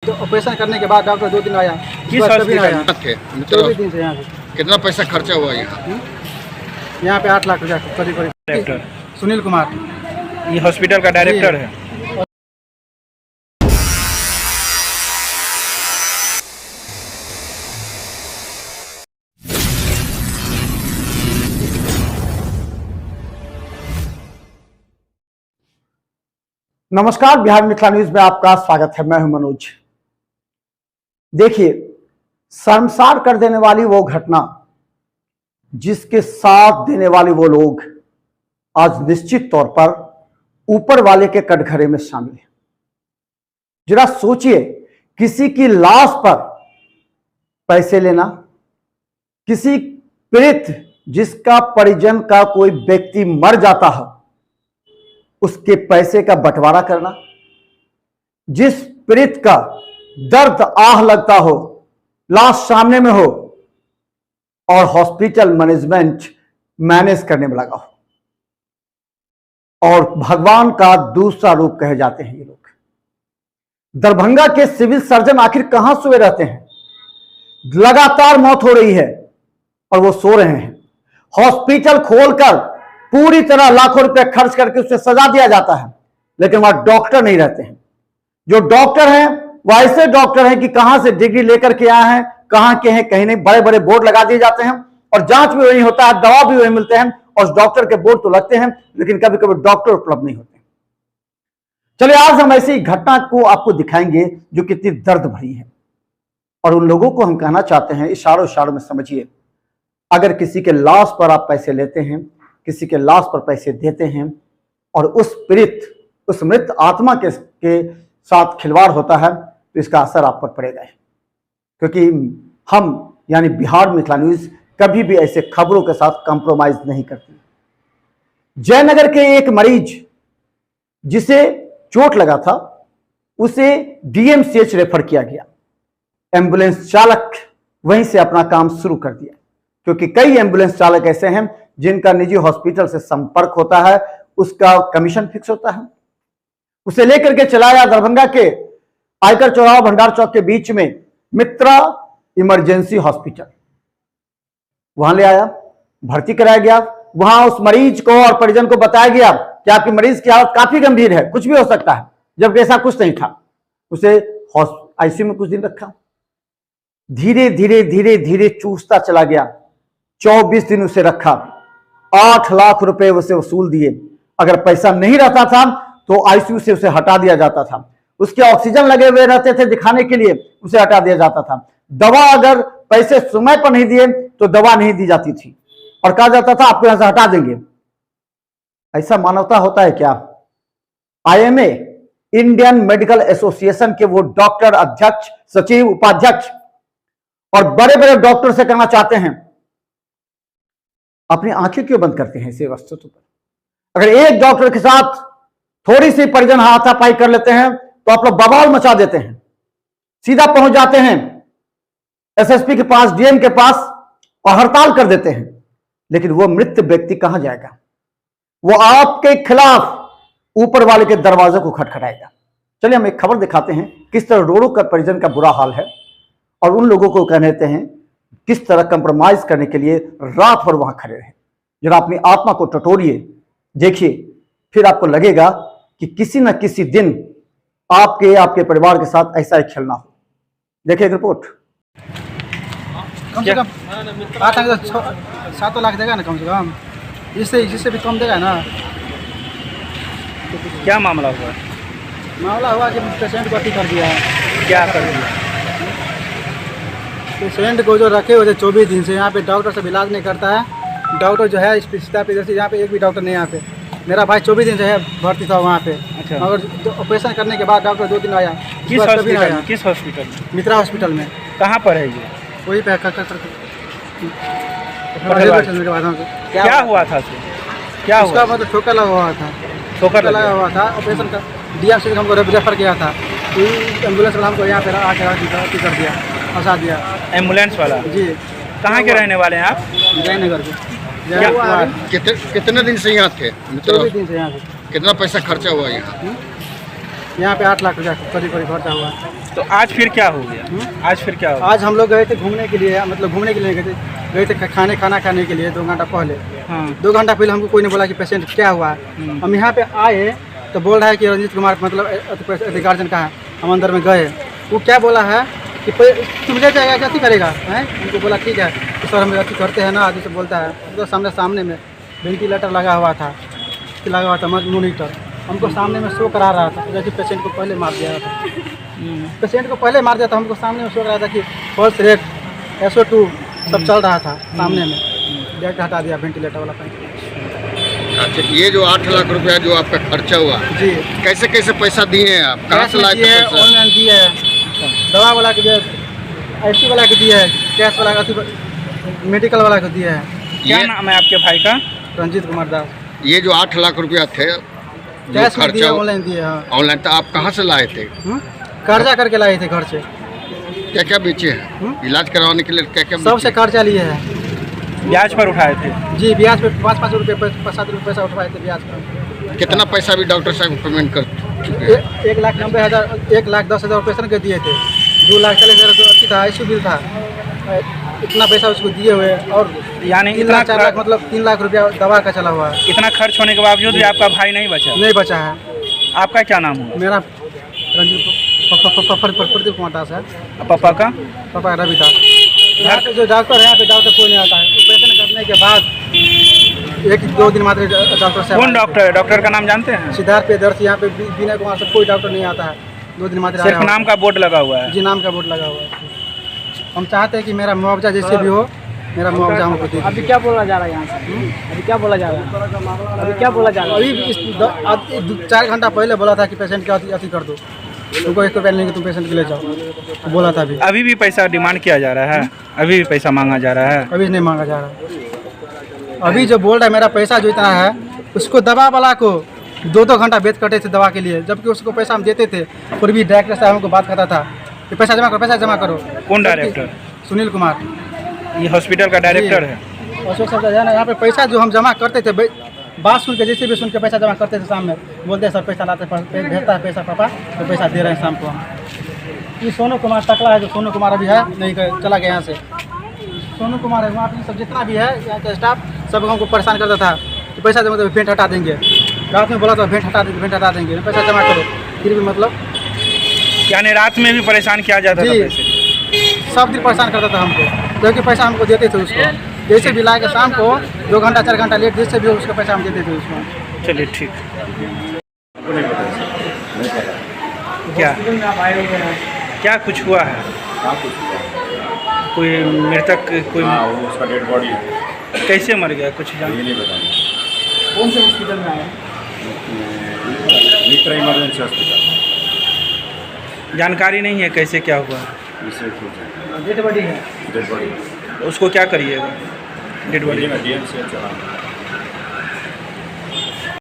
तो ऑपरेशन करने के बाद डॉक्टर 2 दिन आया। किस हॉस्पिटल थे? 24 दिन से यहाँ पे। कितना पैसा खर्चा हुआ यहाँ? यहाँ पे 8 लाख रुपया करीब। डायरेक्टर सुनील कुमार ये हॉस्पिटल का डायरेक्टर है। नमस्कार, बिहार मिथिला न्यूज में आपका स्वागत है। मैं हूं मनोज। देखिए, शर्मसार कर देने वाली वो घटना, जिसके साथ देने वाले वो लोग आज निश्चित तौर पर ऊपर वाले के कटघरे में शामिल हैं। जरा सोचिए, किसी की लाश पर पैसे लेना, किसी पीड़ित जिसका परिजन का कोई व्यक्ति मर जाता है उसके पैसे का बंटवारा करना, जिस पीड़ित का दर्द आह लगता हो, लाश सामने में हो और हॉस्पिटल मैनेजमेंट मैनेज करने में लगा हो, और भगवान का दूसरा रूप कहे जाते हैं ये लोग। दरभंगा के सिविल सर्जन आखिर कहां सोए रहते हैं? लगातार मौत हो रही है और वो सो रहे हैं। हॉस्पिटल खोलकर पूरी तरह लाखों रुपए खर्च करके उसे सजा दिया जाता है, लेकिन वहां डॉक्टर नहीं रहते हैं। जो डॉक्टर हैं वो ऐसे डॉक्टर हैं कि कहां से डिग्री लेकर के आए हैं, कहां के हैं कहीं नहीं। बड़े बड़े बोर्ड लगा दिए जाते हैं और जांच भी वही होता है, दवा भी वही मिलते हैं, और डॉक्टर के बोर्ड तो लगते हैं, लेकिन कभी कभी डॉक्टर उपलब्ध नहीं होते। चलिए, आज हम ऐसी घटना को आपको दिखाएंगे जो कितनी दर्द भरी है, और उन लोगों को हम कहना चाहते हैं, इशारों इशारों में समझिए। अगर किसी के लाश पर आप पैसे लेते हैं, किसी के लाश पर पैसे देते हैं और उस पीड़ित, उस मृत आत्मा के साथ खिलवाड़ होता है, तो इसका असर आप पर पड़ेगा। क्योंकि हम यानी बिहार मिथिला न्यूज कभी भी ऐसे खबरों के साथ कॉम्प्रोमाइज नहीं करती। जयनगर के एक मरीज जिसे चोट लगा था, उसे डीएमसीएच रेफर किया गया। एम्बुलेंस चालक वहीं से अपना काम शुरू कर दिया, क्योंकि कई एम्बुलेंस चालक ऐसे हैं जिनका निजी हॉस्पिटल से संपर्क होता है, उसका कमीशन फिक्स होता है। उसे लेकर के चलाया दरभंगा के आयकर चौराहा भंडार चौक के बीच में मित्रा इमरजेंसी हॉस्पिटल। वहां ले आया, भर्ती कराया गया। वहां उस मरीज को और परिजन को बताया गया कि आपकी मरीज की हालत काफी गंभीर है, कुछ भी हो सकता है, जबकि ऐसा कुछ नहीं था। उसे आईसीयू में कुछ दिन रखा। धीरे धीरे धीरे धीरे चूसता चला गया। 24 दिन उसे रखा, 8 लाख रुपए उसे वसूल दिए। अगर पैसा नहीं रहता था तो आईसीयू से उसे हटा दिया जाता था। उसके ऑक्सीजन लगे हुए रहते थे दिखाने के लिए, उसे हटा दिया जाता था। दवा अगर पैसे समय पर नहीं दिए तो दवा नहीं दी जाती थी और कहा जाता था आपको यहां से हटा देंगे। ऐसा मानवता होता है क्या? आईएमए, इंडियन मेडिकल एसोसिएशन के वो डॉक्टर, अध्यक्ष, सचिव, उपाध्यक्ष और बड़े बड़े डॉक्टर से कहना चाहते हैं, अपनी आंखें क्यों बंद करते हैं इसे वस्तुत्व पर? अगर एक डॉक्टर के साथ थोड़ी सी परिजन हाथापाई कर लेते हैं तो आप लोग बवाल मचा देते हैं, सीधा पहुंच जाते हैं एसएसपी के पास, डीएम के पास, और हड़ताल कर देते हैं। लेकिन वो मृत व्यक्ति कहां जाएगा? वो आपके खिलाफ ऊपर वाले के दरवाजे को खटखटाएगा। चलिए, हम एक खबर दिखाते हैं किस तरह रोड़ों का परिजन का बुरा हाल है, और उन लोगों को कहते हैं किस तरह कंप्रोमाइज करने के लिए रात भर वहां खड़े रहे। जरा अपनी आत्मा को टटोरिए, देखिए, फिर आपको लगेगा कि किसी न किसी दिन आपके परिवार के साथ ऐसा ही खेलना हो। देखिए एक रिपोर्ट। कम से कम 7 लाख देगा ना, कम से कम। इससे भी कम देगा ना। क्या मामला हुआ? मामला हुआ कि पेशेंट को अति कर दिया है। क्या कर दिया? पेशेंट को जो रखे हुए थे 24 दिन से, यहाँ पे डॉक्टर सब इलाज नहीं करता है। डॉक्टर जो है स्पेशलिस्ट पे, जैसे यहाँ पे एक भी डॉक्टर नहीं। यहाँ पे मेरा भाई 24 दिन से है भर्ती था वहाँ पे। अच्छा। मगर ऑपरेशन करने के बाद डॉक्टर 2 दिन आया। किस हॉस्पिटल में? किस हॉस्पिटल में? मित्रा हॉस्पिटल में। कहाँ पर है ये? वही पे क्या हुआ था? क्या हुआ? उसका मतलब ठोकर लगा हुआ था। ठोकर लगा हुआ था। ऑपरेशन का डीएमसीएच हमको रेफर किया था। एम्बुलेंस वाला हमको यहाँ पे आके कर दिया, फंसा दिया। एम्बुलेंस वाला? जी। कहाँ के रहने वाले हैं आप? जयनगर के। कितने दिन से यहाँ थे? 24 दिन से यहाँ पे। कितना पैसा खर्चा हुआ यहाँ? यहाँ पे 8 लाख रुपया करीब खर्चा हुआ। तो आज फिर क्या हो गया? आज फिर क्या हो आज हम लोग गए थे घूमने के लिए, मतलब घूमने के लिए गए थे खाना खाने के लिए 2 घंटा पहले। हाँ 2 घंटा पहले हमको कोई ने बोला कि पेशेंट क्या हुआ है। हम यहाँ पे आए तो बोल रहा है कि रंजीत कुमार मतलब गार्जियन का है। हम अंदर में गए, वो क्या बोला है कि तुम ले जाएगा क्या अति करेगा है। उनको बोला ठीक है तो सर हम अति करते हैं ना, आदमी से बोलता है। तो सामने में वेंटिलेटर लगा हुआ था मोनीटर हमको सामने में शो करा रहा था, जबकि पेशेंट को पहले मार दिया था। पेशेंट को पहले मार दिया था, हमको सामने में शो करा था कि पल्स रेट SO2 सब चल रहा था सामने में। डायरेक्ट हटा दिया वेंटिलेटर वाला पैसा। अच्छा, ये जो 8 लाख रुपया जो आपका खर्चा हुआ जी, कैसे कैसे पैसा दिए हैं आप? कहाँ से लाए थे दिए, पैसा? ऑनलाइन दिए है, दवा वाला के दिए, IC वाला के दिए है, कैश वाला का, मेडिकल वाला को दिए है। क्या ये नाम है आपके भाई का? रंजीत कुमार दास। ये जो 8 लाख रुपया थे जो कैश में दिए, खर्चा ऑनलाइन दिए। हाँ ऑनलाइन, तो आप कहाँ से लाए थे? कर्जा करके लाए थे घर से, क्या क्या बेचे हैं? इलाज करवाने के लिए क्या क्या सबसे कर्जा लिए हैं। ब्याज पर उठाए थे? जी, ब्याज पे 5-5 रुपये 7 रुपये पैसा उठवाए थे ब्याज पर। कितना पैसा भी डॉक्टर साहब को पेमेंट कर चुके हैं? 1,90,000 1,10,000 पेशेंट के दिए थे। 2,40,000 जो अच्छी था, ICU बिल था, इतना पैसा उसको दिए हुए। और यानी 3 लाख 4 लाख मतलब 3 लाख रुपया दवा का चला हुआ है। इतना खर्च होने के बावजूद भी आपका भाई नहीं बचा? नहीं बचा है। आपका क्या नाम है? मेरा प्रदीप कुमार दास है। पापा का? पापा रवि दास। यहाँ पे जो डॉक्टर है, यहाँ पे डॉक्टर कोई नहीं आता है। ऑपरेशन करने के बाद 1-2 दिन मात्र डॉक्टर से। कौन डॉक्टर है? डॉक्टर का नाम जानते हैं? सिद्धार्थ प्रियदर्शी। यहाँ पे विनय कुमार से कोई डॉक्टर नहीं आता है। 2 दिन मात्र सिर्फ नाम का बोर्ड लगा हुआ है? जी, नाम का बोर्ड लगा हुआ है। हम चाहते हैं कि मेरा मुआवजा जैसे भी हो, मेरा मुआवजा हमको दे। अभी क्या बोला जा रहा है यहाँ से? अभी क्या बोला जा रहा है? अभी क्या बोला जा रहा है? अभी 4 घंटा पहले बोला था कि पेशेंट का अति कर दो, तुमको 1 रुपया लेंगे, तुम पेशेंट के ले जाओ, तो बोला था। अभी भी पैसा डिमांड किया जा रहा है? अभी भी पैसा मांगा जा रहा है? अभी नहीं मांगा जा रहा। अभी जो बोल रहा है मेरा पैसा जो इतना है, उसको दवा वाला को 2-2 घंटा वेट करते थे दवा के लिए, जबकि उसको पैसा हम देते थे। फिर भी डायरेक्टर साहब हमको बात करता था कि पैसा जमा करो, पैसा जमा करो। कौन डायरेक्टर? सुनील कुमार, ये हॉस्पिटल का डायरेक्टर है? अशोक साहब है ना। यहाँ पे पैसा जो हम जमा करते थे, बात सुन के जैसे भी सुन के पैसा जमा करते थे, शाम में बोलते हैं सर पैसा लाते भेजता है पैसा पापा, तो पैसा दे रहे हैं शाम को हम। ये सोनू कुमार टकला है, जो सोनू कुमार अभी है नहीं चला गया यहाँ से। सोनू कुमार है, वहाँ पे सब जितना भी है यहाँ का स्टाफ सब हमको परेशान करता था कि पैसा जमा तो भेंट हटा देंगे। रात में बोला तो भेंट हटा देंगे, पैसा जमा करो। फिर भी मतलब यानी रात में भी परेशान किया जाता था? सब दिन परेशान करता था हमको, जबकि पैसा हमको देते थे उसको। जैसे भी लाए के शाम को 2 घंटा 4 घंटा लेट जैसे भी हो उसका पैसा हम देते थे उसको। चलिए ठीक। क्या क्या कुछ हुआ है? कोई मृतक कोई? वो उसका डेड बॉडी है। कैसे मर गया कुछ जान? ये नहीं बताएंगे। कौन से हॉस्पिटल में आए? मित्रा इमरजेंसी हॉस्पिटल। जानकारी नहीं है कैसे क्या हुआ? डेड बॉडी है। डेड बॉडी उसको क्या करिएगा? डेड बॉडी में DMC चला।